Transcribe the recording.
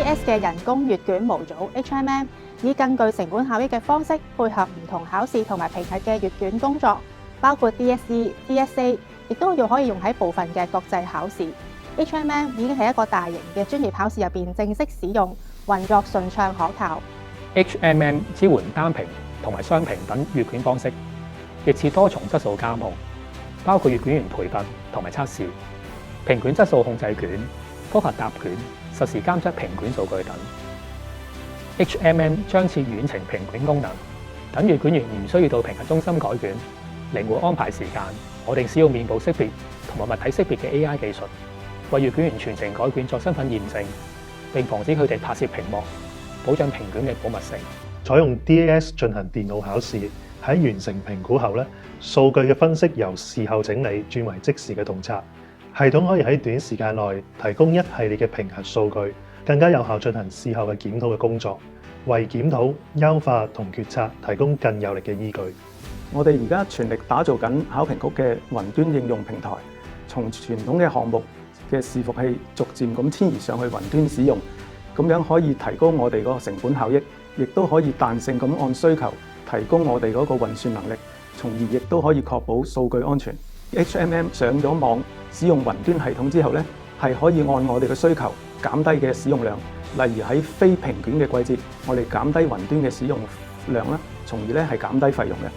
DDS 嘅人工閱卷模組 HMM， 以更具成本效益嘅方式配合唔同考試同埋評核嘅閱卷工作，包括 DSE、DSA， 亦都可以用喺部分嘅國際考試。HMM 已經係一個大型嘅專業考試入邊正式使用，運作順暢可靠。HMM 支援單評同埋雙評等閱卷方式，亦設多重質素監控，包括閱卷員培訓同埋測試、評卷質素控制卷、複核答卷、實時監測評卷數據等。HMM 將設遠程評卷功能，等閱卷員唔需要到評核中心改卷，靈活安排時間。我哋使用面部識別同埋物體識別嘅 AI 技術，為閱卷員全程改卷作身份驗證，並防止佢哋拍攝屏幕，保障評卷嘅保密性。採用 DAS 進行電腦考試，喺完成評估後咧，數據嘅分析由事後整理轉為即時嘅洞察，系統可以喺短時間內提供一系列嘅評核數據，更加有效進行事後嘅檢討嘅工作，為檢討、優化同決策提供更有力嘅依據。我哋而家全力打造緊考評局嘅雲端應用平台，從傳統嘅項目嘅伺服器逐漸咁遷移上去雲端使用，咁樣可以提高我哋嗰個成本效益，亦都可以彈性咁按需求提供我哋嗰個運算能力，從而亦都可以確保數據安全。HMM 上咗網使用雲端系統之後咧，係可以按我哋嘅需求減低嘅使用量，例如喺非評卷嘅季節，我哋減低雲端嘅使用量啦，從而咧係減低費用嘅。